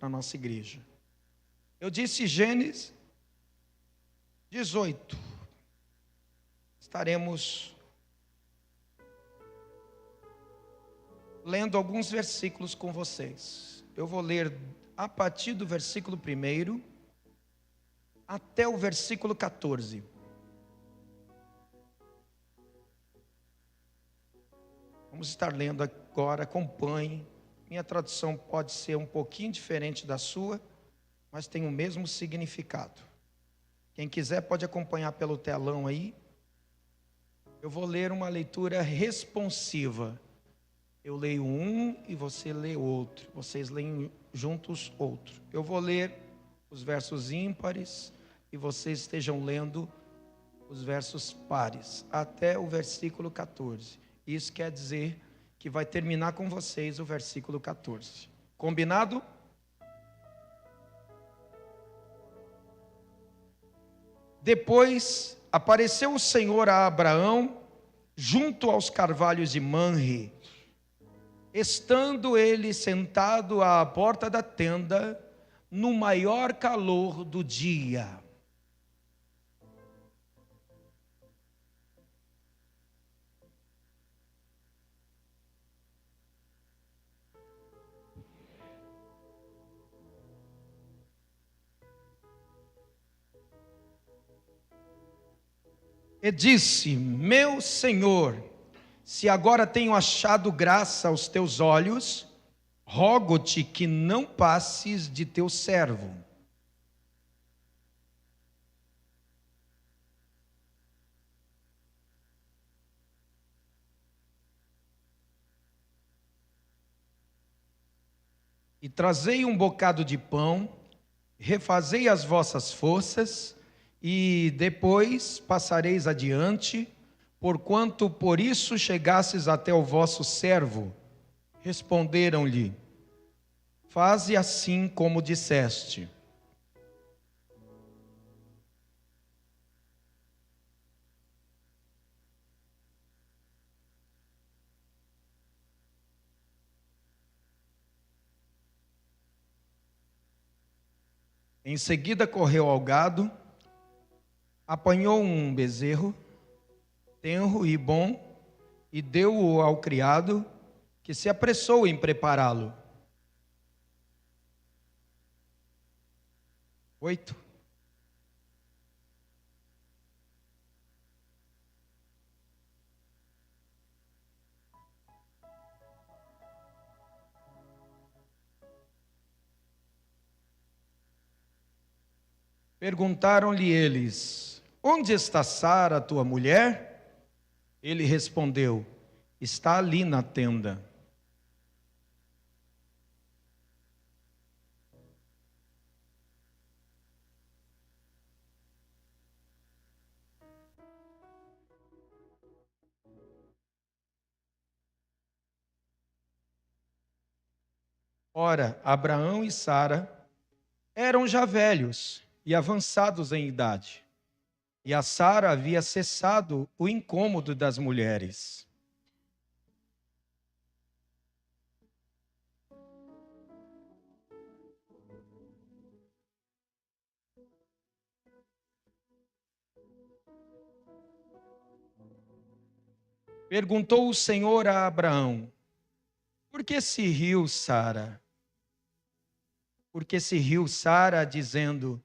na nossa igreja. Eu disse Gênesis 18. Estaremos lendo alguns versículos com vocês. Eu vou ler a partir do versículo 1 até o versículo 14. Vamos estar lendo agora, acompanhe. Minha tradução pode ser um pouquinho diferente da sua, mas tem o mesmo significado. Quem quiser pode acompanhar pelo telão aí. Eu vou ler uma leitura responsiva. Eu leio um e você lê outro. Vocês leem juntos outro. Eu vou ler os versos ímpares e vocês estejam lendo os versos pares, até o versículo 14. Isso quer dizer que vai terminar com vocês o versículo 14. Combinado? Depois apareceu o Senhor a Abraão junto aos carvalhos de Manre, estando ele sentado à porta da tenda, no maior calor do dia. E disse: meu Senhor, se agora tenho achado graça aos teus olhos, rogo-te que não passes de teu servo. E trazei um bocado de pão, refazei as vossas forças, e depois passareis adiante, porquanto por isso chegasses até o vosso servo. Responderam-lhe: faze assim como disseste. Em seguida correu ao gado, apanhou um bezerro, tenro e bom, e deu-o ao criado, que se apressou em prepará-lo. 8. Perguntaram-lhe eles: onde está Sara, tua mulher? Ele respondeu: está ali na tenda. Ora, Abraão e Sara eram já velhos e avançados em idade, e a Sara havia cessado o incômodo das mulheres. Perguntou o Senhor a Abraão: por que se riu Sara? Porque se riu Sara, dizendo: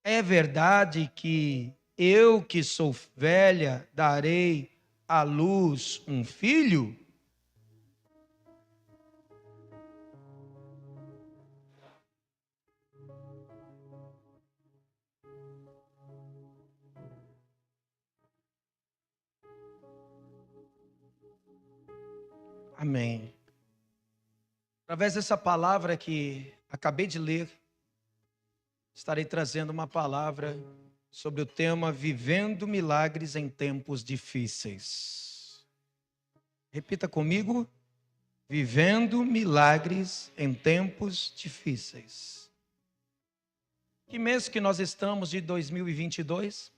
é verdade que eu, que sou velha, darei à luz um filho? Amém. Através dessa palavra que acabei de ler, estarei trazendo uma palavra sobre o tema Vivendo Milagres em Tempos Difíceis. Repita comigo: vivendo milagres em tempos difíceis. Que mês que nós estamos de 2022?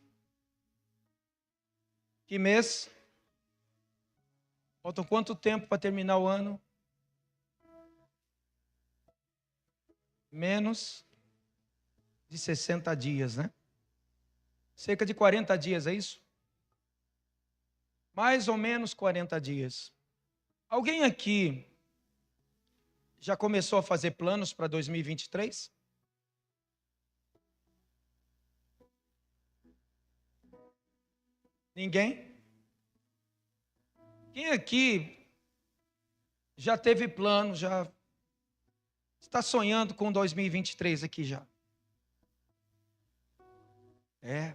Que mês? Faltam quanto tempo para terminar o ano? menos de 60 dias, né? Cerca de 40 dias, é isso? Mais ou menos 40 dias. Alguém aqui já começou a fazer planos para 2023? Ninguém? Quem aqui já teve plano, já está sonhando com 2023 aqui já? É.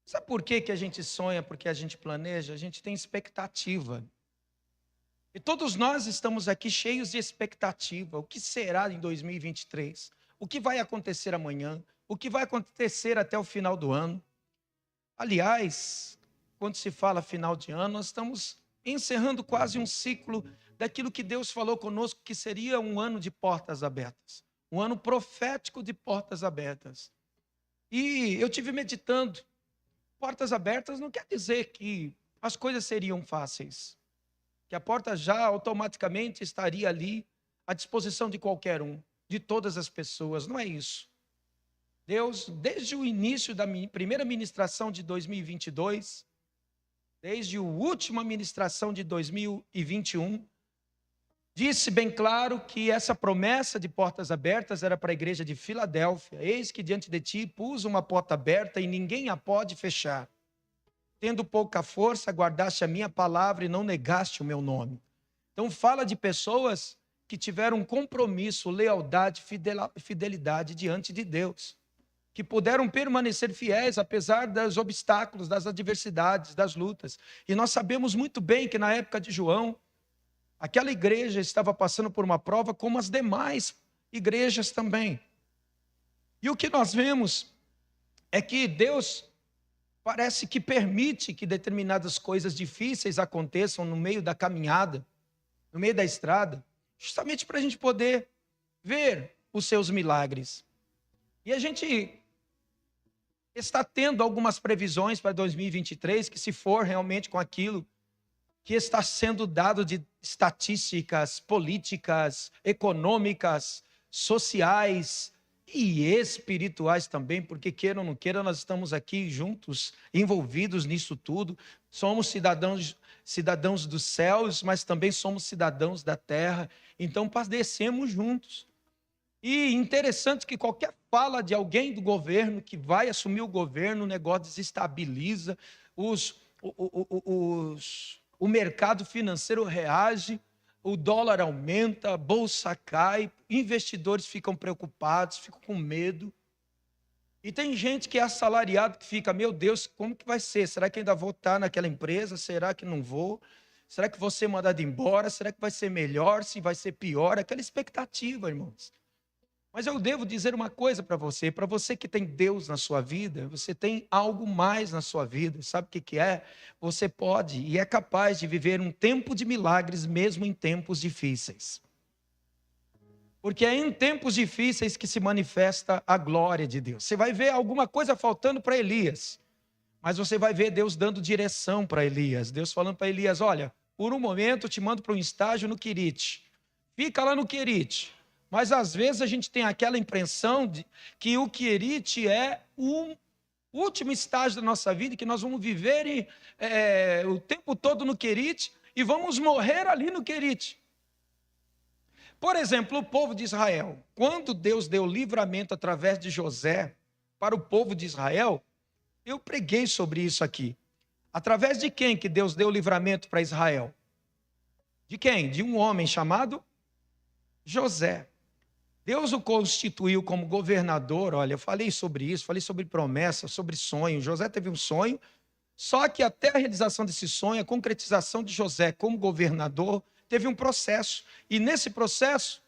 Sabe por que a gente sonha? Porque a gente planeja? A gente tem expectativa. E todos nós estamos aqui cheios de expectativa. O que será em 2023? O que vai acontecer amanhã? O que vai acontecer até o final do ano? Aliás, quando se fala final de ano, nós estamos encerrando quase um ciclo daquilo que Deus falou conosco que seria um ano de portas abertas. Um ano profético de portas abertas. E eu tive meditando. Portas abertas não quer dizer que as coisas seriam fáceis. Que a porta já automaticamente estaria ali à disposição de qualquer um, de todas as pessoas. Não é isso. Deus, desde o início da primeira ministração de 2022, desde a última ministração de 2021, disse bem claro que essa promessa de portas abertas era para a igreja de Filadélfia. Eis que diante de ti pus uma porta aberta e ninguém a pode fechar. Tendo pouca força, guardaste a minha palavra e não negaste o meu nome. Então fala de pessoas que tiveram compromisso, lealdade, fidelidade diante de Deus. Que puderam permanecer fiéis apesar dos obstáculos, das adversidades, das lutas. E nós sabemos muito bem que na época de João, aquela igreja estava passando por uma prova como as demais igrejas também. E o que nós vemos é que Deus parece que permite que determinadas coisas difíceis aconteçam no meio da caminhada, no meio da estrada, justamente para a gente poder ver os seus milagres. E a gente está tendo algumas previsões para 2023, que se for realmente com aquilo que está sendo dado de estatísticas, políticas, econômicas, sociais e espirituais também, porque queira ou não queira, nós estamos aqui juntos, envolvidos nisso tudo. Somos cidadãos dos céus, mas também somos cidadãos da terra, então padecemos juntos. E interessante que qualquer fala de alguém do governo que vai assumir o governo, o negócio desestabiliza, o mercado financeiro reage, o dólar aumenta, a bolsa cai, investidores ficam preocupados, ficam com medo. E tem gente que é assalariado que fica, meu Deus, como que vai ser? Será que ainda vou estar naquela empresa? Será que não vou? Será que vou ser mandado embora? Será que vai ser melhor? Se vai ser pior? Aquela expectativa, irmãos. Mas eu devo dizer uma coisa para você que tem Deus na sua vida, você tem algo mais na sua vida, sabe o que é? Você pode e é capaz de viver um tempo de milagres mesmo em tempos difíceis. Porque é em tempos difíceis que se manifesta a glória de Deus. Você vai ver alguma coisa faltando para Elias, mas você vai ver Deus dando direção para Elias. Deus falando para Elias, olha, por um momento eu te mando para um estágio no Querite. Fica lá no Querite. Mas às vezes a gente tem aquela impressão de que o Querite é o último estágio da nossa vida, que nós vamos viver o tempo todo no Querite e vamos morrer ali no Querite. Por exemplo, o povo de Israel, quando Deus deu livramento através de José para o povo de Israel, eu preguei sobre isso aqui. Através de quem que Deus deu livramento para Israel? De quem? De um homem chamado José. Deus o constituiu como governador. Olha, eu falei sobre isso, falei sobre promessa, sobre sonho. José teve um sonho, só que até a realização desse sonho, a concretização de José como governador, teve um processo. E nesse processo,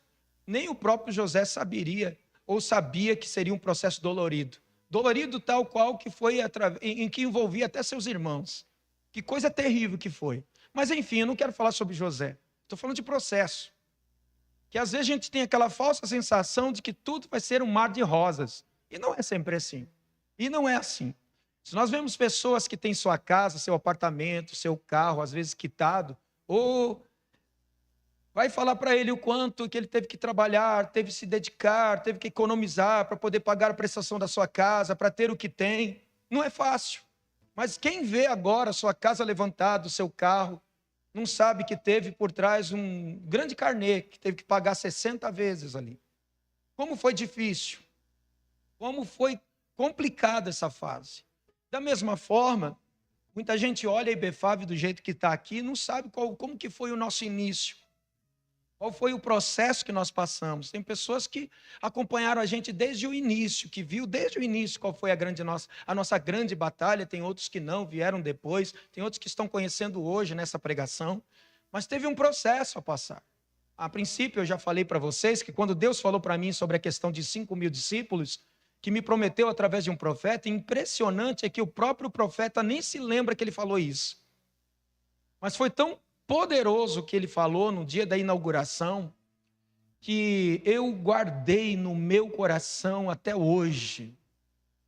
nem o próprio José saberia ou sabia que seria um processo dolorido. Dolorido tal qual que foi em que envolvia até seus irmãos. Que coisa terrível que foi. Mas enfim, eu não quero falar sobre José. Estou falando de processo. Que às vezes a gente tem aquela falsa sensação de que tudo vai ser um mar de rosas. E não é sempre assim. E não é assim. Se nós vemos pessoas que têm sua casa, seu apartamento, seu carro, às vezes quitado, ou Vai falar para ele o quanto que ele teve que trabalhar, teve que se dedicar, teve que economizar para poder pagar a prestação da sua casa, para ter o que tem. Não é fácil. Mas quem vê agora a sua casa levantada, o seu carro, não sabe que teve por trás um grande carnê, que teve que pagar 60 vezes ali. Como foi difícil. Como foi complicada essa fase. Da mesma forma, muita gente olha a IBFAV do jeito que está aqui e não sabe como que foi o nosso início. Qual foi o processo que nós passamos? Tem pessoas que acompanharam a gente desde o início, que viu desde o início qual foi a nossa grande batalha. Tem outros que não, vieram depois. Tem outros que estão conhecendo hoje nessa pregação. Mas teve um processo a passar. A princípio, eu já falei para vocês que quando Deus falou para mim sobre a questão de 5.000 discípulos, que me prometeu através de um profeta, impressionante é que o próprio profeta nem se lembra que ele falou isso. Mas foi tão poderoso que ele falou no dia da inauguração, que eu guardei no meu coração até hoje.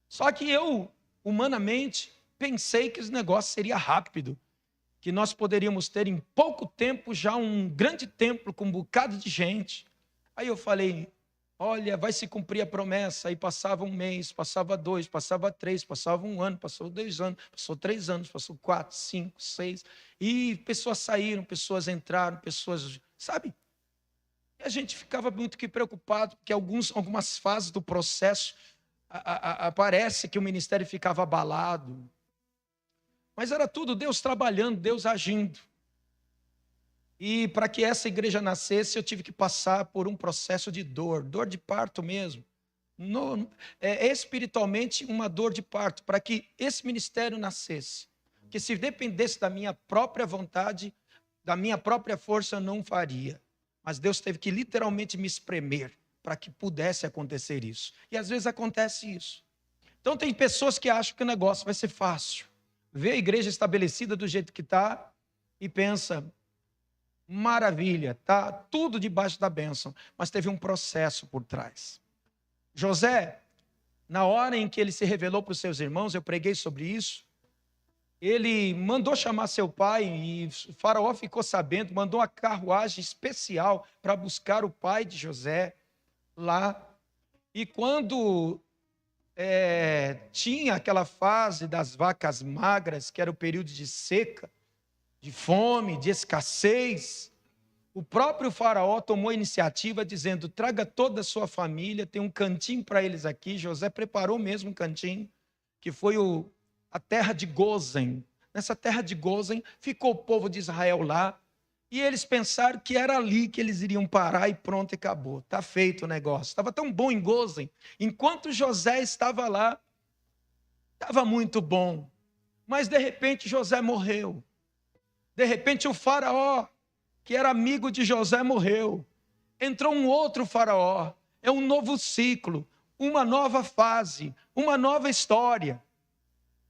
Só que eu, humanamente, pensei que esse negócio seria rápido, que nós poderíamos ter em pouco tempo já um grande templo com um bocado de gente. Aí eu falei, olha, vai se cumprir a promessa. Aí passava um mês, passava 2, passava 3, passava 1 ano, passou 2 anos, passou 3 anos, passou 4, 5, 6. E pessoas saíram, pessoas entraram, pessoas, sabe? E a gente ficava muito que preocupado, porque algumas fases do processo parece que o ministério ficava abalado. Mas era tudo Deus trabalhando, Deus agindo. E para que essa igreja nascesse, eu tive que passar por um processo de dor de parto mesmo. Espiritualmente, uma dor de parto, para que esse ministério nascesse. Que se dependesse da minha própria vontade, da minha própria força, eu não faria. Mas Deus teve que literalmente me espremer para que pudesse acontecer isso. E às vezes acontece isso. Então tem pessoas que acham que o negócio vai ser fácil. Vê a igreja estabelecida do jeito que está e pensa, maravilha, está tudo debaixo da bênção. Mas teve um processo por trás. José, na hora em que ele se revelou para os seus irmãos, eu preguei sobre isso, ele mandou chamar seu pai e o faraó ficou sabendo, mandou uma carruagem especial para buscar o pai de José lá. E quando tinha aquela fase das vacas magras, que era o período de seca, de fome, de escassez, o próprio faraó tomou a iniciativa dizendo, traga toda a sua família, tem um cantinho para eles aqui. José preparou mesmo um cantinho, que foi a terra de Gozem. Nessa terra de Gozem ficou o povo de Israel lá, e eles pensaram que era ali que eles iriam parar e pronto, e acabou. Está feito o negócio. Estava tão bom em Gozem. Enquanto José estava lá, estava muito bom. Mas de repente José morreu. De repente o faraó, que era amigo de José, morreu. Entrou um outro faraó. É um novo ciclo, uma nova fase, uma nova história.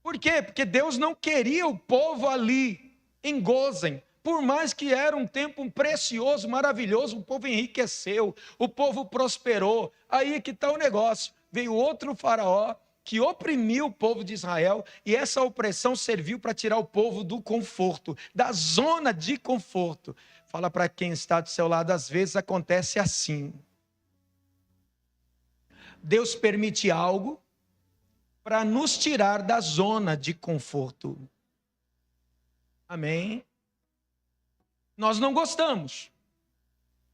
Por quê? Porque Deus não queria o povo ali, em Gozem. Por mais que era um tempo precioso, maravilhoso, o povo enriqueceu, o povo prosperou. Aí que está o negócio. Veio outro faraó que oprimiu o povo de Israel, e essa opressão serviu para tirar o povo do conforto, da zona de conforto. Fala para quem está do seu lado, às vezes acontece assim. Deus permite algo para nos tirar da zona de conforto. Amém? Nós não gostamos.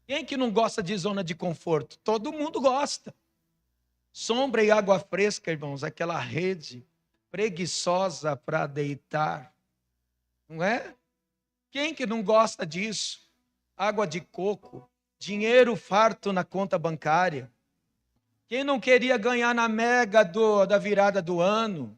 Quem que não gosta de zona de conforto? Todo mundo gosta. Sombra e água fresca, irmãos, aquela rede preguiçosa para deitar. Não é? Quem que não gosta disso? Água de coco, dinheiro farto na conta bancária. Quem não queria ganhar na mega da virada do ano?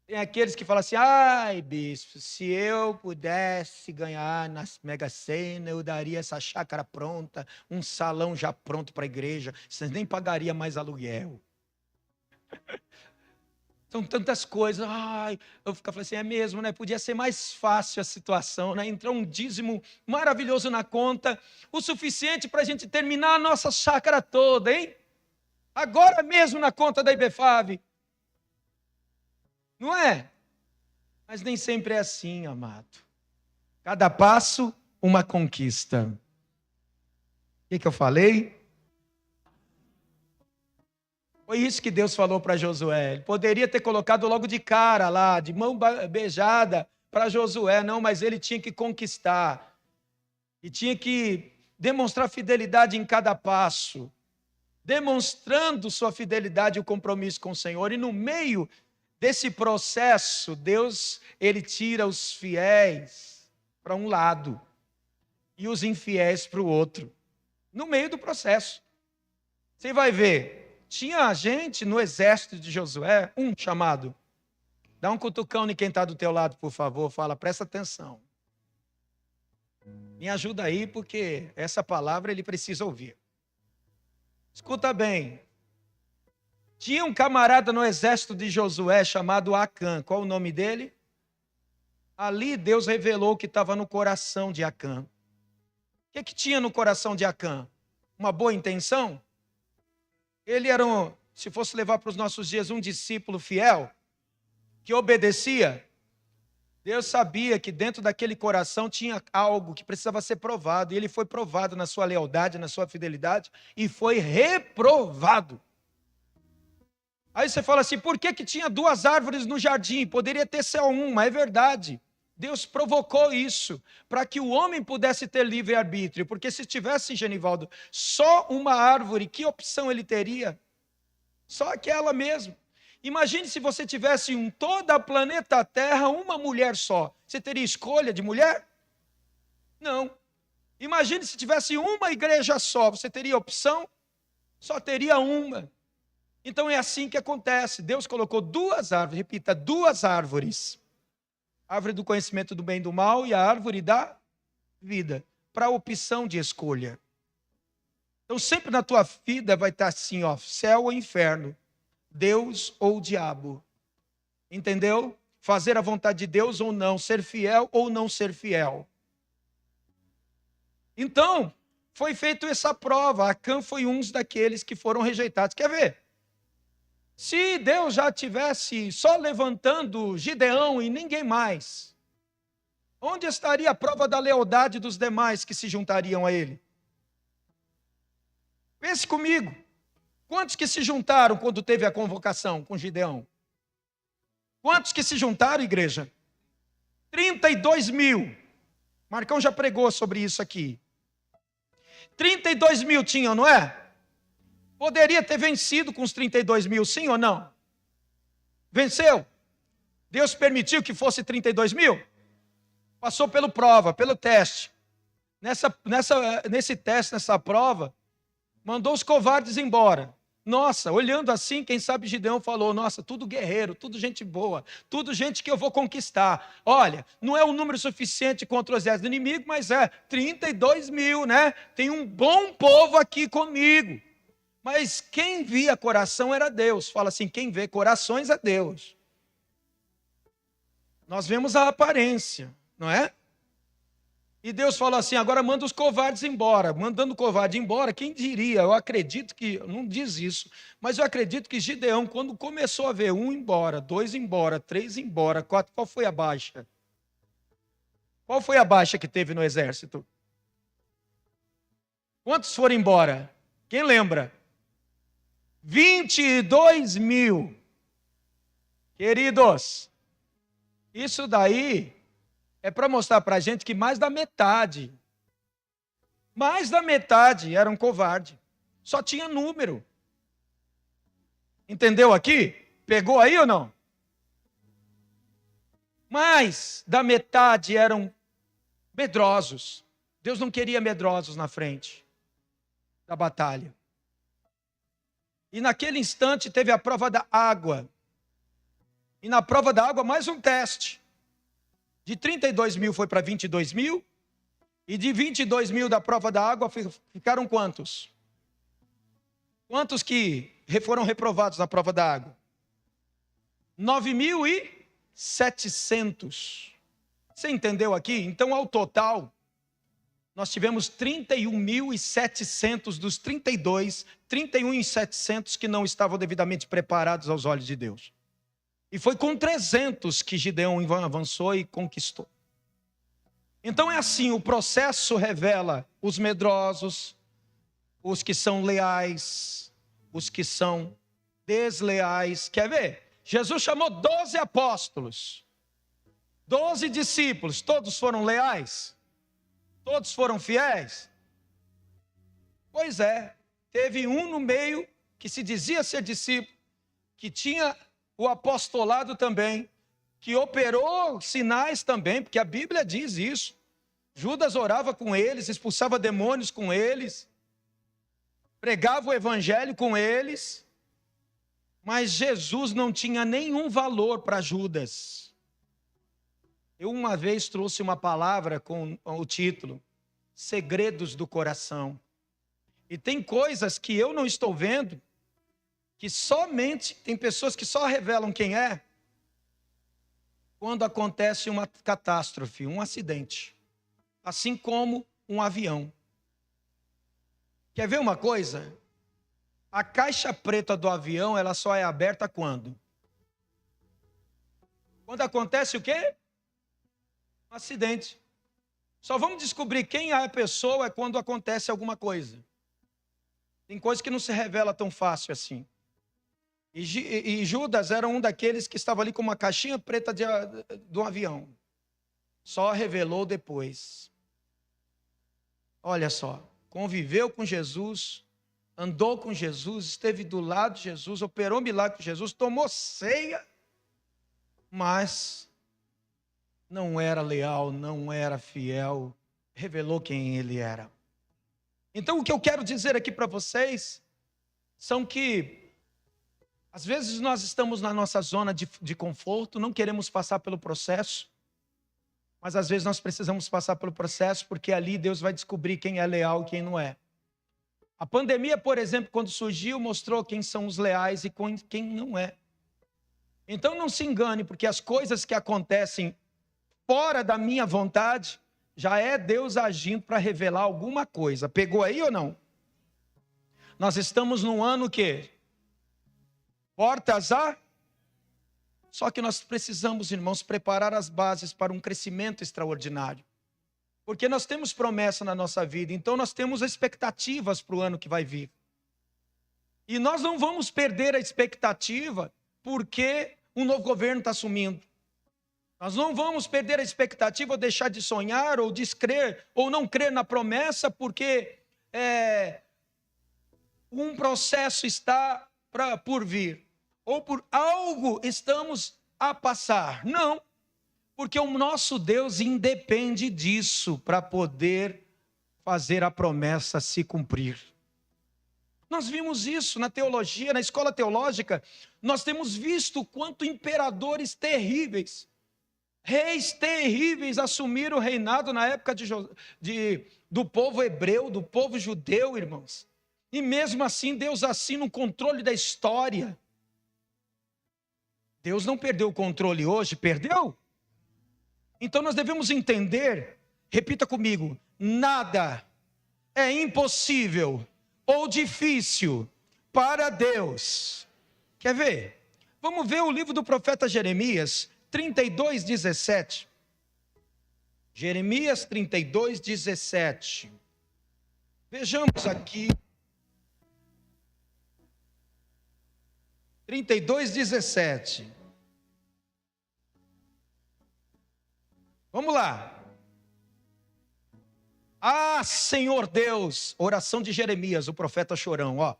Tem aqueles que falam assim, ai bispo, se eu pudesse ganhar na Mega Sena, eu daria essa chácara pronta, um salão já pronto para a igreja, vocês nem pagariam mais aluguel. São tantas coisas, eu ficava assim, é mesmo, né? Podia ser mais fácil a situação, né? Entrou um dízimo maravilhoso na conta, o suficiente para a gente terminar a nossa chácara toda, hein? Agora mesmo na conta da IBFAV. Não é? Mas nem sempre é assim, amado. Cada passo, uma conquista. O que eu falei? Foi isso que Deus falou para Josué. Ele poderia ter colocado logo de cara lá, de mão beijada para Josué. Não, mas ele tinha que conquistar. E tinha que demonstrar fidelidade em cada passo. Demonstrando sua fidelidade e o compromisso com o Senhor. E no meio desse processo, Deus, ele tira os fiéis para um lado e os infiéis para o outro. No meio do processo. Você vai ver. Tinha gente no exército de Josué, um chamado. Dá um cutucão em quem está do teu lado, por favor. Fala, presta atenção. Me ajuda aí, porque essa palavra ele precisa ouvir. Escuta bem. Tinha um camarada no exército de Josué chamado Acã. Qual o nome dele? Ali Deus revelou o que estava no coração de Acã. O que tinha no coração de Acã? Uma boa intenção? Ele era, se fosse levar para os nossos dias, um discípulo fiel, que obedecia. Deus sabia que dentro daquele coração tinha algo que precisava ser provado, e ele foi provado na sua lealdade, na sua fidelidade, e foi reprovado. Aí você fala assim, por que tinha 2 árvores no jardim? Poderia ter só uma, é verdade. Deus provocou isso, para que o homem pudesse ter livre-arbítrio, porque se tivesse, Genivaldo, só uma árvore, que opção ele teria? Só aquela mesmo. Imagine se você tivesse em todo o planeta Terra uma mulher só. Você teria escolha de mulher? Não. Imagine se tivesse uma igreja só. Você teria opção? Só teria uma. Então é assim que acontece. Deus colocou 2 árvores, repita, 2 árvores. A árvore do conhecimento do bem e do mal e a árvore da vida. Para a opção de escolha. Então sempre na tua vida vai estar assim, ó, céu ou inferno. Deus ou diabo. Entendeu? Fazer a vontade de Deus ou não, ser fiel ou não ser fiel. Então, foi feita essa prova. Acã foi um daqueles que foram rejeitados. Quer ver? Se Deus já tivesse só levantando Gideão e ninguém mais, onde estaria a prova da lealdade dos demais que se juntariam a ele? Pense comigo. Quantos que se juntaram quando teve a convocação com Gideão? Quantos que se juntaram, igreja? 32 mil. Marcão já pregou sobre isso aqui. 32 mil tinham, não é? Poderia ter vencido com os 32 mil, sim ou não? Venceu? Deus permitiu que fosse 32 mil? Passou pela prova, pelo teste. Nesse teste, nessa prova, mandou os covardes embora. Nossa, olhando assim, quem sabe Gideão falou, nossa, tudo guerreiro, tudo gente boa, tudo gente que eu vou conquistar. Olha, não é um número suficiente contra o exército do inimigo, mas é 32 mil, né? Tem um bom povo aqui comigo. Mas quem via coração era Deus. Fala assim, quem vê corações é Deus. Nós vemos a aparência, não é? E Deus falou assim, agora manda os covardes embora. Mandando o covarde embora, quem diria? Eu acredito que, não diz isso, mas eu acredito que Gideão, quando começou a ver 1 embora, 2 embora, 3 embora, 4, qual foi a baixa? Qual foi a baixa que teve no exército? Quantos foram embora? Quem lembra? 22 mil. Queridos, isso daí é para mostrar para a gente que mais da metade era um covarde. Só tinha número. Entendeu aqui? Pegou aí ou não? Mais da metade eram medrosos. Deus não queria medrosos na frente da batalha. E naquele instante teve a prova da água. E na prova da água mais um teste. De 32 mil foi para 22 mil. E de 22 mil da prova da água ficaram quantos? Quantos que foram reprovados na prova da água? 9.700. Você entendeu aqui? Então, ao total, nós tivemos 31.700 dos 32, 31.700 que não estavam devidamente preparados aos olhos de Deus. E foi com 300 que Gideão avançou e conquistou. Então é assim, o processo revela os medrosos, os que são leais, os que são desleais. Quer ver? Jesus chamou 12 apóstolos, 12 discípulos, todos foram leais? Todos foram fiéis? Pois é, teve um no meio que se dizia ser discípulo, que tinha o apostolado também, que operou sinais também, porque a Bíblia diz isso. Judas orava com eles, expulsava demônios com eles, pregava o evangelho com eles, mas Jesus não tinha nenhum valor para Judas. Eu uma vez trouxe uma palavra com o título Segredos do Coração. E tem coisas que eu não estou vendo, que somente, tem pessoas que só revelam quem é quando acontece uma catástrofe, um acidente. Assim como um avião. Quer ver uma coisa? A caixa preta do avião, ela só é aberta quando? Quando acontece o quê? Um acidente. Só vamos descobrir quem é a pessoa quando acontece alguma coisa. Tem coisa que não se revela tão fácil assim. E Judas era um daqueles que estava ali com uma caixinha preta do avião. Só revelou depois. Olha só, conviveu com Jesus, andou com Jesus, esteve do lado de Jesus, operou milagre com Jesus, tomou ceia, mas não era leal, não era fiel, revelou quem ele era. Então o que eu quero dizer aqui para vocês são que às vezes nós estamos na nossa zona de conforto, não queremos passar pelo processo, mas às vezes nós precisamos passar pelo processo, porque ali Deus vai descobrir quem é leal e quem não é. A pandemia, por exemplo, quando surgiu, mostrou quem são os leais e quem não é. Então não se engane, porque as coisas que acontecem fora da minha vontade, já é Deus agindo para revelar alguma coisa. Pegou aí ou não? Nós estamos num ano que portas a... Só que nós precisamos, irmãos, preparar as bases para um crescimento extraordinário. Porque nós temos promessa na nossa vida, então nós temos expectativas para o ano que vai vir. E nós não vamos perder a expectativa porque um novo governo está assumindo. Nós não vamos perder a expectativa ou deixar de sonhar ou descrer ou não crer na promessa porque um processo está por vir. Ou por algo estamos a passar. Não, porque o nosso Deus independe disso para poder fazer a promessa se cumprir. Nós vimos isso na teologia, na escola teológica, nós temos visto quanto imperadores terríveis, reis terríveis assumiram o reinado na época do povo hebreu, do povo judeu, irmãos. E mesmo assim Deus assina o controle da história. Deus não perdeu o controle hoje, perdeu? Então nós devemos entender, repita comigo, nada é impossível ou difícil para Deus. Quer ver? Vamos ver o livro do profeta Jeremias, 32:17. Jeremias 32:17. Vejamos aqui. 32:17. Vamos lá. Ah, Senhor Deus, oração de Jeremias, o profeta chorão, ó.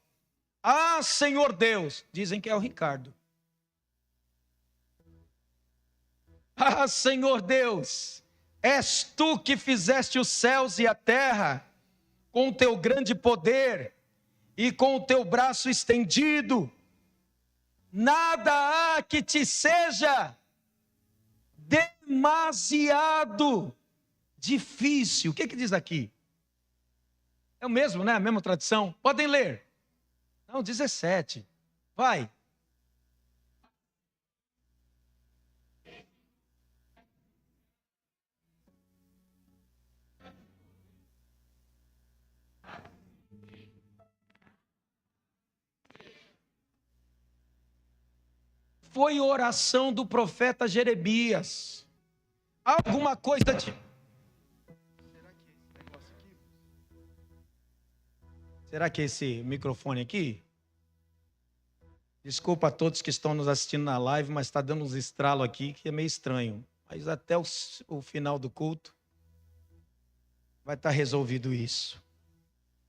Ah, Senhor Deus, dizem que é o Ricardo. Ah, Senhor Deus, és tu que fizeste os céus e a terra com o teu grande poder e com o teu braço estendido. Nada há que te seja demasiado difícil. O que diz aqui? É o mesmo, né? A mesma tradução. Podem ler. Não, 17. Vai. Foi oração do profeta Jeremias. Alguma coisa de... Será que é esse microfone aqui? Desculpa a todos que estão nos assistindo na live, mas está dando uns estralos aqui que é meio estranho. Mas até o final do culto vai estar resolvido isso.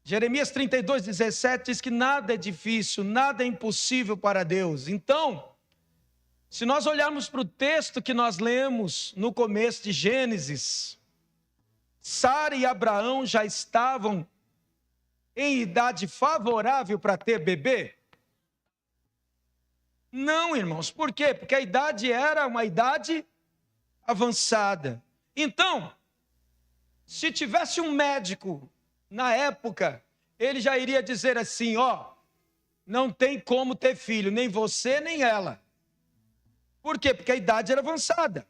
Jeremias 32:17 diz que nada é difícil, nada é impossível para Deus. Então, se nós olharmos para o texto que nós lemos no começo de Gênesis, Sara e Abraão já estavam em idade favorável para ter bebê? Não, irmãos. Por quê? Porque a idade era uma idade avançada. Então, se tivesse um médico na época, ele já iria dizer assim, ó, não tem como ter filho, nem você, nem ela. Por quê? Porque a idade era avançada.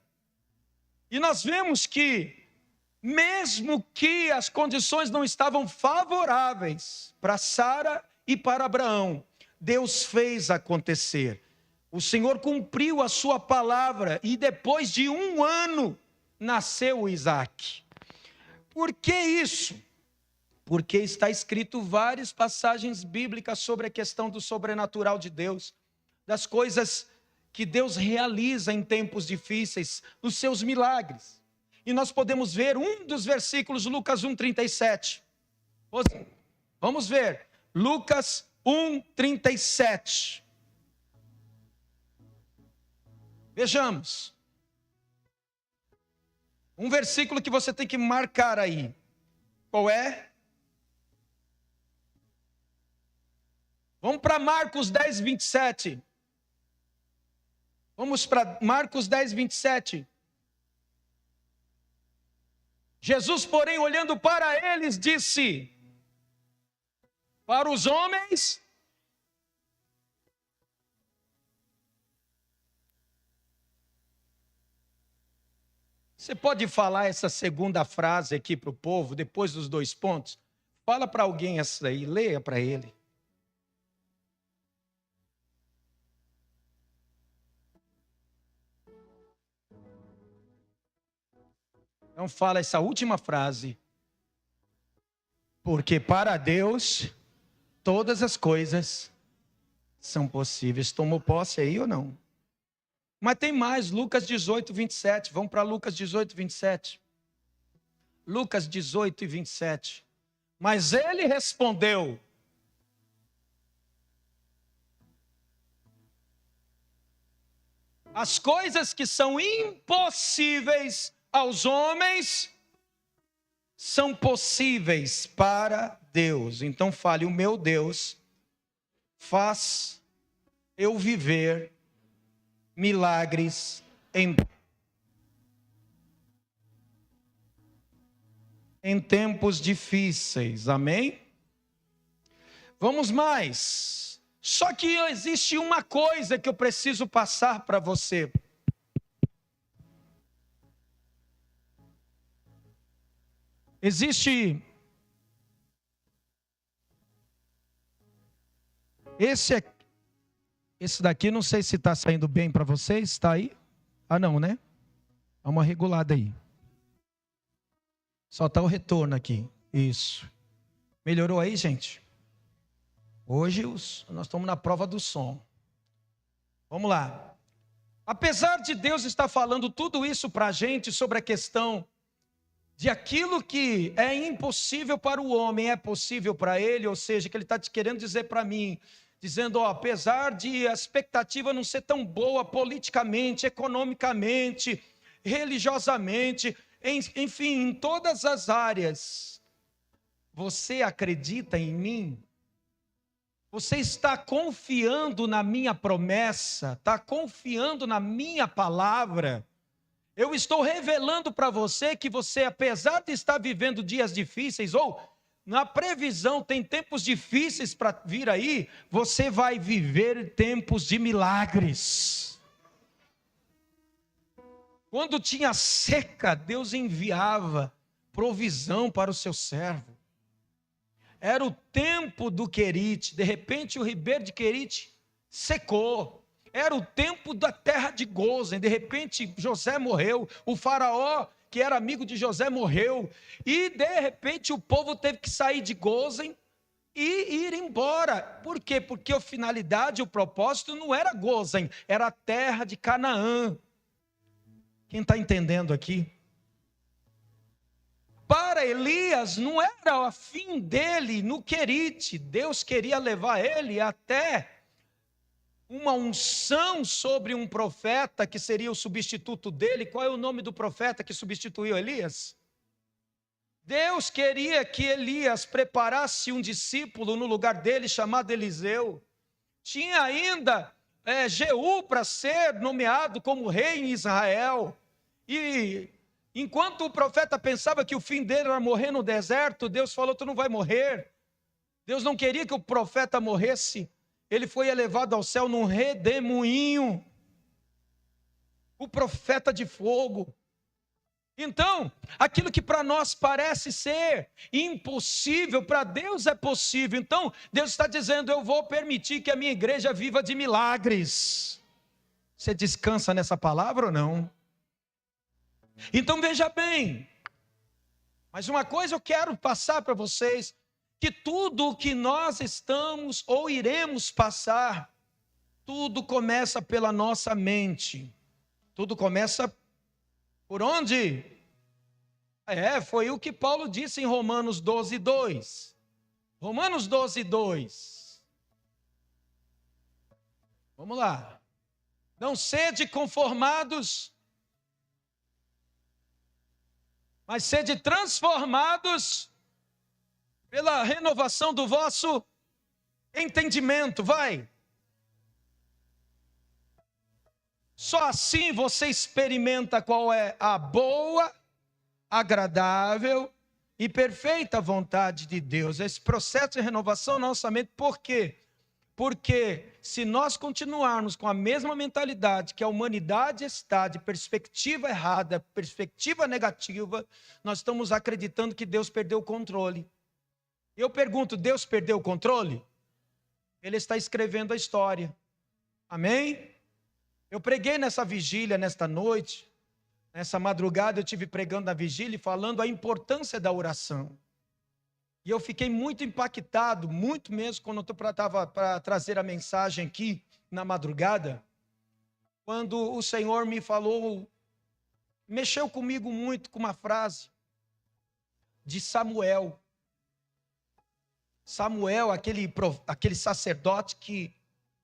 E nós vemos que, mesmo que as condições não estavam favoráveis para Sara e para Abraão, Deus fez acontecer. O Senhor cumpriu a sua palavra e depois de 1 ano nasceu Isaac. Por que isso? Porque está escrito várias passagens bíblicas sobre a questão do sobrenatural de Deus, das coisas que Deus realiza em tempos difíceis, os seus milagres. E nós podemos ver um dos versículos, Lucas 1:37. Vamos ver, Lucas 1:37. Vejamos. Um versículo que você tem que marcar aí. Qual é? Vamos para Marcos 10:27. Vamos para Marcos 10:27. Jesus, porém, olhando para eles, disse: para os homens, você pode falar essa segunda frase aqui para o povo, depois dos 2 pontos? Fala para alguém essa aí, leia para ele. Então fala essa última frase. Porque para Deus, todas as coisas são possíveis. Tomou posse aí ou não? Mas tem mais, Lucas 18:27. Vamos para Lucas 18:27. Lucas 18:27. Mas ele respondeu: as coisas que são impossíveis aos homens são possíveis para Deus. Então fale, o meu Deus faz eu viver milagres em tempos difíceis, amém? Vamos mais. Só que existe uma coisa que eu preciso passar para você. Existe esse daqui, não sei se está saindo bem para vocês, está aí? Ah não, né? Dá uma regulada aí. Só está o retorno aqui, isso. Melhorou aí, gente? Hoje nós estamos na prova do som. Vamos lá. Apesar de Deus estar falando tudo isso para a gente sobre a questão de aquilo que é impossível para o homem, é possível para ele, ou seja, que ele está querendo dizer para mim, dizendo, ó, apesar de a expectativa não ser tão boa politicamente, economicamente, religiosamente, enfim, em todas as áreas, você acredita em mim? Você está confiando na minha promessa? Está confiando na minha palavra? Eu estou revelando para você que você, apesar de estar vivendo dias difíceis, ou na previsão tem tempos difíceis para vir aí, você vai viver tempos de milagres. Quando tinha seca, Deus enviava provisão para o seu servo. Era o tempo do Querite, de repente o ribeiro de Querite secou. Era o tempo da terra de Gozem, de repente José morreu, o faraó que era amigo de José morreu, e de repente o povo teve que sair de Gozem e ir embora. Por quê? Porque a finalidade, o propósito não era Gozem, era a terra de Canaã. Quem está entendendo aqui? Para Elias não era o fim dele no Querite. Deus queria levar ele até uma unção sobre um profeta que seria o substituto dele. Qual é o nome do profeta que substituiu Elias? Deus queria que Elias preparasse um discípulo no lugar dele, chamado Eliseu. Tinha ainda Jeú para ser nomeado como rei em Israel. E enquanto o profeta pensava que o fim dele era morrer no deserto, Deus falou: tu não vai morrer. Deus não queria que o profeta morresse. Ele foi elevado ao céu num redemoinho, o profeta de fogo. Então, aquilo que para nós parece ser impossível, para Deus é possível. Então, Deus está dizendo: eu vou permitir que a minha igreja viva de milagres. Você descansa nessa palavra ou não? Então veja bem, mas uma coisa eu quero passar para vocês, que tudo o que nós estamos ou iremos passar, tudo começa pela nossa mente. Tudo começa por onde? Foi o que Paulo disse em Romanos 12:2. Romanos 12:2. Vamos lá. Não sede conformados, mas sede transformados pela renovação do vosso entendimento. Vai. Só assim você experimenta qual é a boa, agradável e perfeita vontade de Deus. Esse processo de renovação na nossa mente. Por quê? Porque se nós continuarmos com a mesma mentalidade que a humanidade está, de perspectiva errada, perspectiva negativa, nós estamos acreditando que Deus perdeu o controle. Eu pergunto: Deus perdeu o controle? Ele está escrevendo a história. Amém? Eu preguei nessa vigília, nesta noite, nessa madrugada eu estive pregando na vigília e falando a importância da oração. E eu fiquei muito impactado, muito mesmo, quando eu estava para trazer a mensagem aqui na madrugada, quando o Senhor me falou, mexeu comigo muito com uma frase de Samuel. Samuel, aquele sacerdote que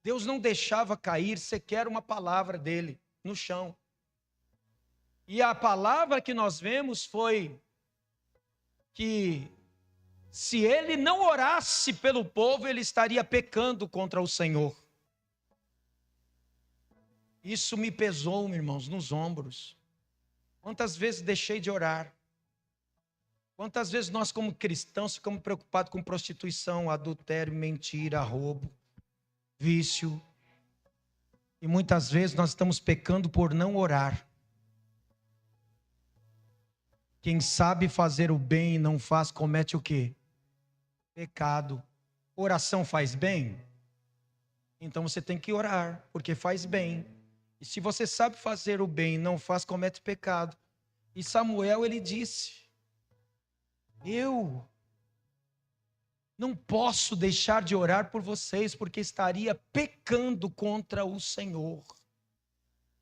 Deus não deixava cair sequer uma palavra dele no chão. E a palavra que nós vemos foi que se ele não orasse pelo povo, ele estaria pecando contra o Senhor. Isso me pesou, irmãos, nos ombros. Quantas vezes deixei de orar? Quantas vezes nós, como cristãos, ficamos preocupados com prostituição, adultério, mentira, roubo, vício. E muitas vezes nós estamos pecando por não orar. Quem sabe fazer o bem e não faz, comete o quê? Pecado. Oração faz bem? Então você tem que orar, porque faz bem. E se você sabe fazer o bem e não faz, comete pecado. E Samuel, ele disse: eu não posso deixar de orar por vocês, porque estaria pecando contra o Senhor.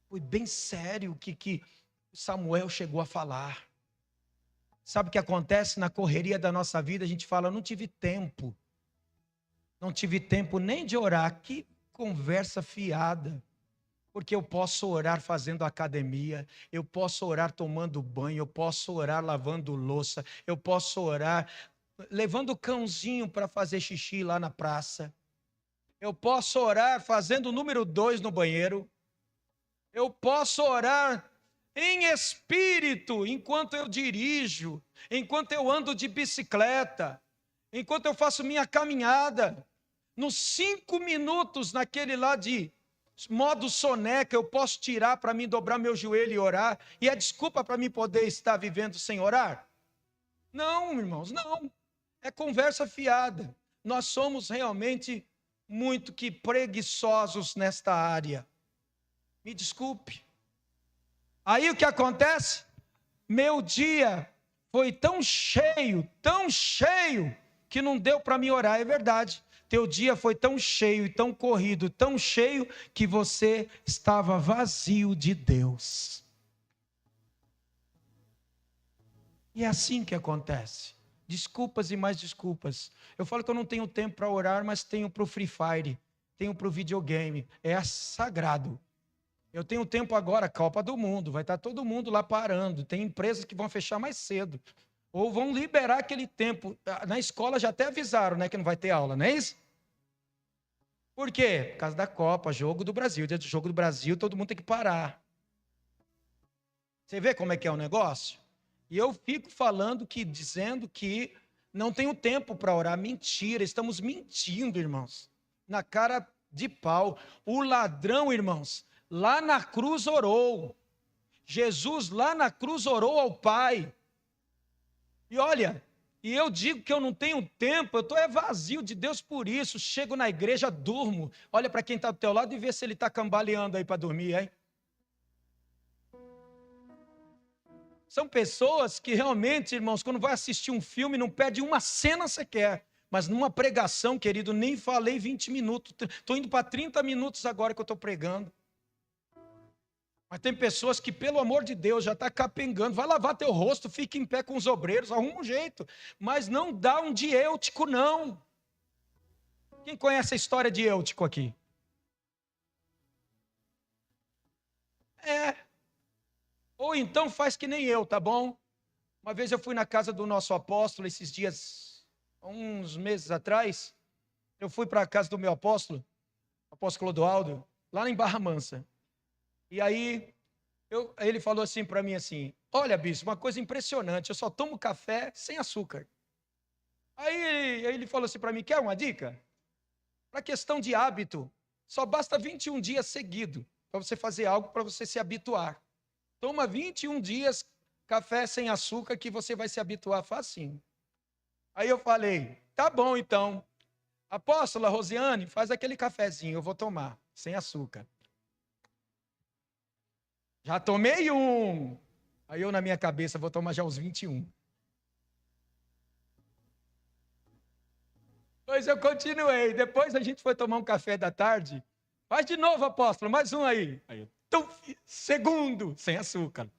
Foi bem sério o que Samuel chegou a falar. Sabe o que acontece na correria da nossa vida? A gente fala: não tive tempo. Não tive tempo nem de orar. Que conversa fiada. Porque eu posso orar fazendo academia, eu posso orar tomando banho, eu posso orar lavando louça, eu posso orar levando o cãozinho para fazer xixi lá na praça. Eu posso orar fazendo o número 2 no banheiro. Eu posso orar em espírito, enquanto eu dirijo, enquanto eu ando de bicicleta, enquanto eu faço minha caminhada. Nos 5 minutos naquele lá de modo soneca, eu posso tirar para mim dobrar meu joelho e orar. E é desculpa para mim poder estar vivendo sem orar? Não, irmãos, não. É conversa fiada. Nós somos realmente muito que preguiçosos nesta área. Me desculpe. Aí o que acontece? Meu dia foi tão cheio, que não deu para me orar. É verdade. Teu dia foi tão cheio e tão corrido, tão cheio, que você estava vazio de Deus. E é assim que acontece. Desculpas e mais desculpas. Eu falo que eu não tenho tempo para orar, mas tenho para o Free Fire, tenho para o videogame. É sagrado. Eu tenho tempo agora, Copa do Mundo, vai estar todo mundo lá parando. Tem empresas que vão fechar mais cedo. Ou vão liberar aquele tempo. Na escola já até avisaram, né, que não vai ter aula, não é isso? Por quê? Por causa da Copa, jogo do Brasil. Dia do jogo do Brasil, todo mundo tem que parar. Você vê como é que é o negócio? E eu fico dizendo que não tenho tempo para orar. Mentira, estamos mentindo, irmãos. Na cara de pau. O ladrão, irmãos, lá na cruz orou. Jesus lá na cruz orou ao Pai. E olha, e eu digo que eu não tenho tempo, eu estou vazio de Deus por isso. Chego na igreja, durmo. Olha para quem está do teu lado e vê se ele está cambaleando aí para dormir, hein? São pessoas que realmente, irmãos, quando vai assistir um filme, não perde uma cena sequer. Mas numa pregação, querido, nem falei 20 minutos. Estou indo para 30 minutos agora que eu estou pregando. Mas tem pessoas que, pelo amor de Deus, já está capengando. Vai lavar teu rosto, fica em pé com os obreiros, arruma um jeito. Mas não dá um de Eutico, não. Quem conhece a história de Eutico aqui? Ou então faz que nem eu, tá bom? Uma vez eu fui na casa do nosso apóstolo, esses dias, uns meses atrás, eu fui para a casa do meu apóstolo Clodoaldo, lá em Barra Mansa. E aí, ele falou assim para mim assim, olha, bispo, uma coisa impressionante, eu só tomo café sem açúcar. Aí ele falou assim para mim, quer uma dica? Para questão de hábito, só basta 21 dias seguidos para você fazer algo para você se habituar. Toma 21 dias café sem açúcar que você vai se habituar facinho. Aí eu falei, tá bom então. Apóstola Rosiane, faz aquele cafezinho, eu vou tomar, sem açúcar. Já tomei um. Aí eu na minha cabeça vou tomar já os 21. Pois eu continuei. Depois a gente foi tomar um café da tarde. Faz de novo, apóstolo, mais um aí. Aí eu, segundo, sem açúcar.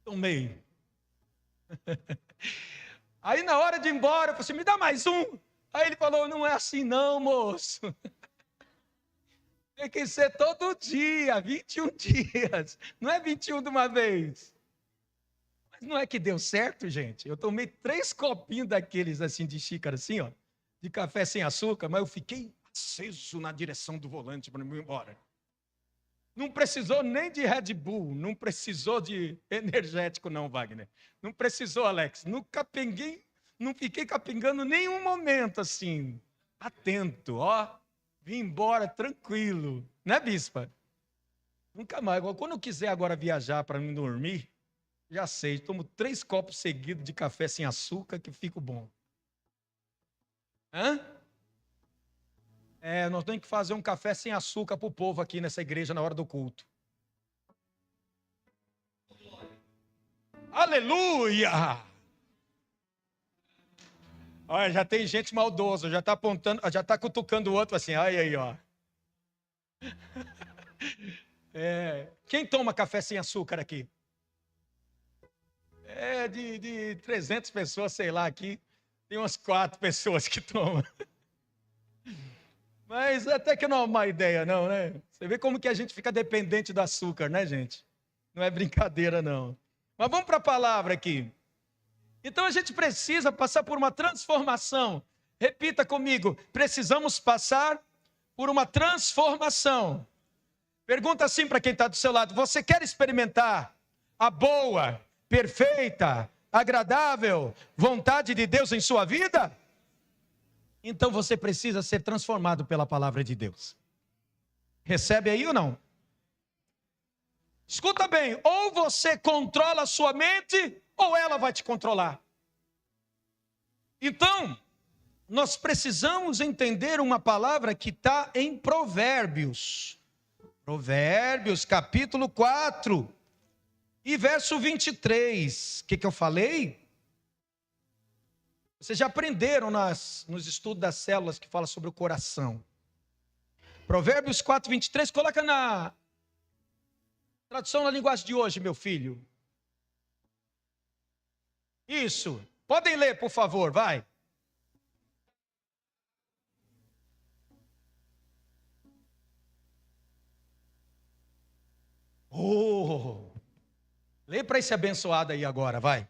Tomei. Aí na hora de ir embora, eu falei assim, me dá mais um. Aí ele falou, não é assim não, moço. Tem que ser todo dia, 21 dias. Não é 21 de uma vez. Mas não é que deu certo, gente. Eu tomei 3 copinhos daqueles assim, de xícara assim, ó. De café sem açúcar, mas eu fiquei aceso na direção do volante para ir embora. Não precisou nem de Red Bull, não precisou de energético não, Wagner. Não precisou, Alex. Não fiquei capengando nenhum momento assim. Atento, ó. Vim embora tranquilo. Né, bispa? Nunca mais. Quando eu quiser agora viajar para não dormir, já sei, tomo 3 copos seguidos de café sem açúcar que fico bom. Hã? Nós temos que fazer um café sem açúcar para o povo aqui nessa igreja na hora do culto. Aleluia! Olha, já tem gente maldosa, já está apontando, já está cutucando o outro assim, olha aí, ó. Quem toma café sem açúcar aqui? De 300 pessoas, sei lá, aqui tem umas 4 pessoas que tomam. Mas até que não é uma ideia, não, né? Você vê como que a gente fica dependente do açúcar, né, gente? Não é brincadeira, não. Mas vamos para a palavra aqui. Então a gente precisa passar por uma transformação. Repita comigo, precisamos passar por uma transformação. Pergunta assim para quem está do seu lado, você quer experimentar a boa, perfeita, agradável vontade de Deus em sua vida? Então você precisa ser transformado pela palavra de Deus. Recebe aí ou não? Escuta bem, ou você controla a sua mente, ou ela vai te controlar. Então, nós precisamos entender uma palavra que está em Provérbios. Provérbios, capítulo 4, e verso 23. O que eu falei? Vocês já aprenderam nos estudos das células que fala sobre o coração. Provérbios 4, 23, coloca na tradução na linguagem de hoje, meu filho. Isso. Podem ler, por favor, vai. Oh! Lê para esse abençoado aí agora, vai.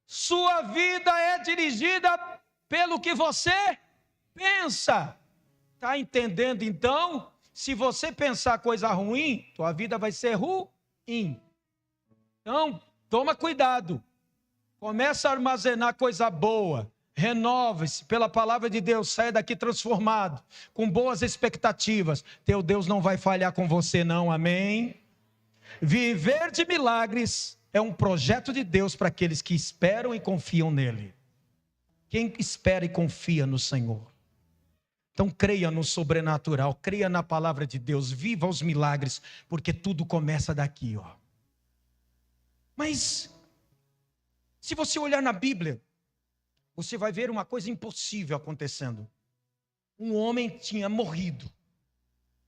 Sua vida é dirigida pelo que você pensa. Está entendendo então? Se você pensar coisa ruim, tua vida vai ser ruim. Então, toma cuidado. Começa a armazenar coisa boa. Renove-se pela palavra de Deus. Saia daqui transformado, com boas expectativas. Teu Deus não vai falhar com você não, amém? Viver de milagres é um projeto de Deus para aqueles que esperam e confiam nele. Quem espera e confia no Senhor. Então creia no sobrenatural, creia na palavra de Deus, viva os milagres, porque tudo começa daqui, ó. Mas, se você olhar na Bíblia, você vai ver uma coisa impossível acontecendo. Um homem tinha morrido.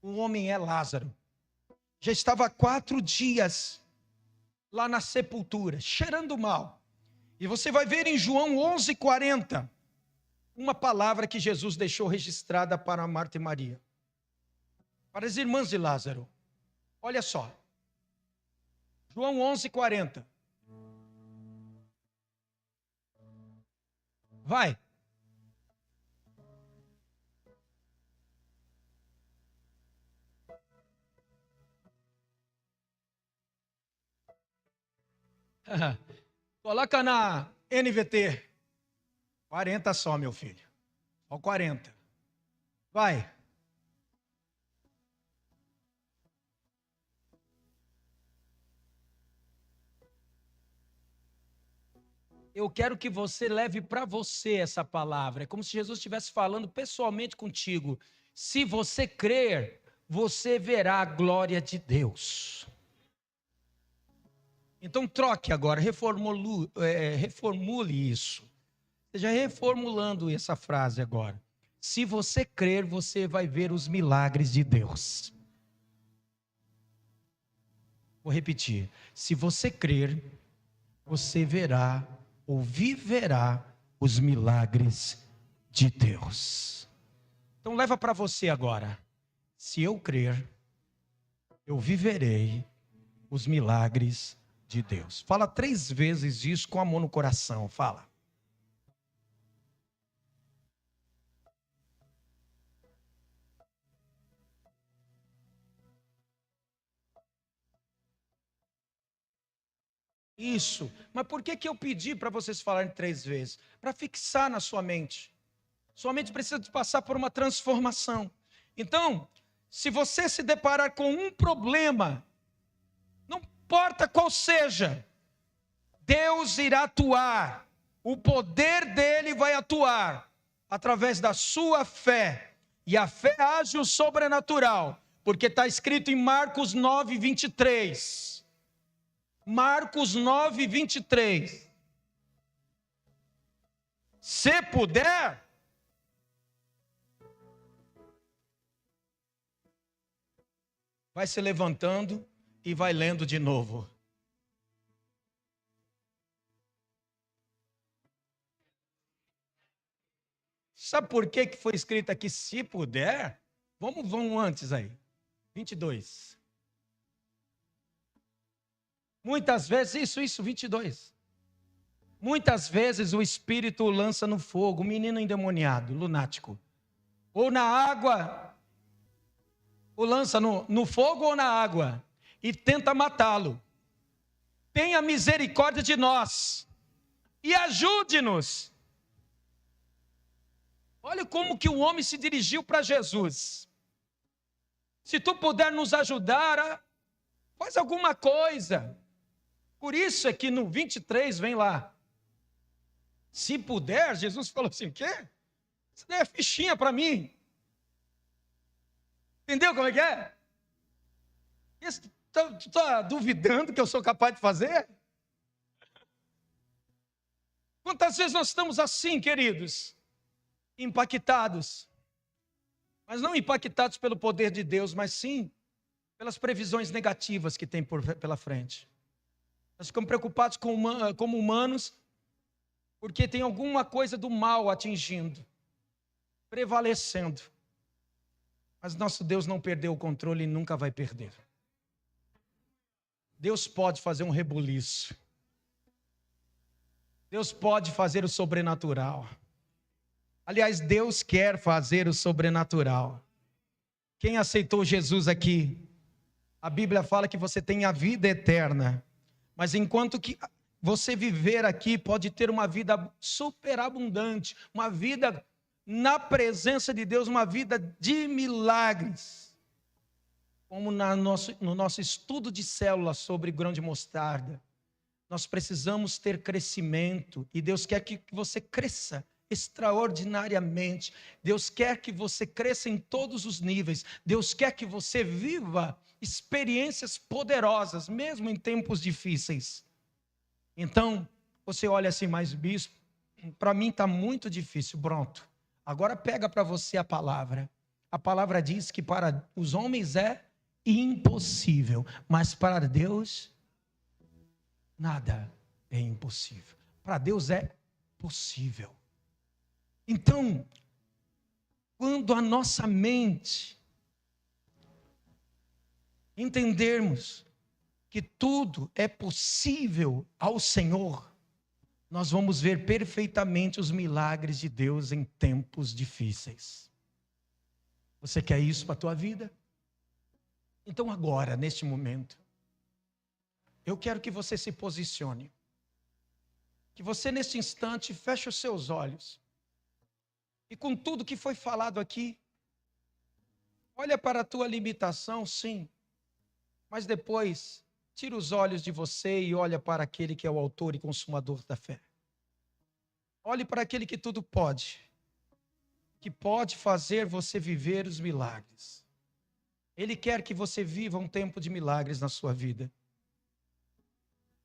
O homem é Lázaro. Já estava há 4 dias lá na sepultura, cheirando mal. E você vai ver em João 11:40, uma palavra que Jesus deixou registrada para Marta e Maria. Para as irmãs de Lázaro. Olha só. João 11:40. Vai. Coloca na NVT. 40 só, meu filho. Só 40. Vai. Eu quero que você leve para você essa palavra. É como se Jesus estivesse falando pessoalmente contigo. Se você crer, você verá a glória de Deus. Então troque agora, reformule isso. Esteja reformulando essa frase agora. Se você crer, você vai ver os milagres de Deus. Vou repetir. Se você crer, você verá ou viverá os milagres de Deus. Então leva para você agora. Se eu crer, eu viverei os milagres de Deus. Fala 3 vezes isso com amor no coração. Fala. Isso. Mas por que eu pedi para vocês falarem 3 vezes? Para fixar na sua mente. Sua mente precisa passar por uma transformação. Então, se você se deparar com um problema, não importa qual seja, Deus irá atuar. O poder dele vai atuar através da sua fé. E a fé age o sobrenatural. Porque está escrito em Marcos 9, 23. Marcos 9, 23. Se puder, vai se levantando e vai lendo de novo. Sabe por que foi escrito aqui, se puder? Vamos antes aí. 22. Muitas vezes, isso, 22. Muitas vezes o espírito lança no fogo, um menino endemoniado, lunático. Ou na água, ou lança no fogo ou na água, e tenta matá-lo. Tenha misericórdia de nós, e ajude-nos. Olha como que o homem se dirigiu para Jesus. Se tu puder nos ajudar, faz alguma coisa. Por isso é que no 23 vem lá. Se puder, Jesus falou assim, o quê? Isso daí é fichinha para mim. Entendeu como é que é? Tu está duvidando que eu sou capaz de fazer? Quantas vezes nós estamos assim, queridos? Impactados. Mas não impactados pelo poder de Deus, mas sim pelas previsões negativas que tem pela frente. Nós ficamos preocupados como humanos, porque tem alguma coisa do mal atingindo, prevalecendo. Mas nosso Deus não perdeu o controle e nunca vai perder. Deus pode fazer um rebuliço. Deus pode fazer o sobrenatural. Aliás, Deus quer fazer o sobrenatural. Quem aceitou Jesus aqui? A Bíblia fala que você tem a vida eterna. Mas enquanto que você viver aqui, pode ter uma vida superabundante, uma vida na presença de Deus, uma vida de milagres. Como no nosso estudo de células sobre grão de mostarda, nós precisamos ter crescimento, e Deus quer que você cresça extraordinariamente. Deus quer que você cresça em todos os níveis. Deus quer que você viva experiências poderosas, mesmo em tempos difíceis. Então, você olha assim, mas bispo, para mim está muito difícil. Pronto, agora pega para você a palavra. A palavra diz que para os homens é impossível, mas para Deus nada é impossível. Para Deus é possível. Então, quando a nossa mente entendermos que tudo é possível ao Senhor, nós vamos ver perfeitamente os milagres de Deus em tempos difíceis. Você quer isso para a tua vida? Então agora, neste momento, eu quero que você se posicione. Que você neste instante feche os seus olhos. E com tudo que foi falado aqui, olha para a tua limitação, sim. Mas depois, tira os olhos de você e olha para aquele que é o autor e consumador da fé. Olhe para aquele que tudo pode. Que pode fazer você viver os milagres. Ele quer que você viva um tempo de milagres na sua vida.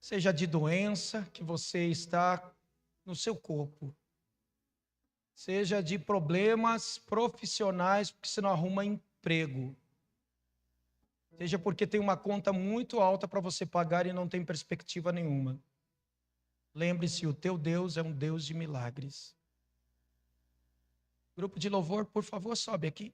Seja de doença que você está no seu corpo. Seja de problemas profissionais, porque você não arruma emprego. Seja porque tem uma conta muito alta para você pagar e não tem perspectiva nenhuma. Lembre-se, o teu Deus é um Deus de milagres. Grupo de louvor, por favor, sobe aqui.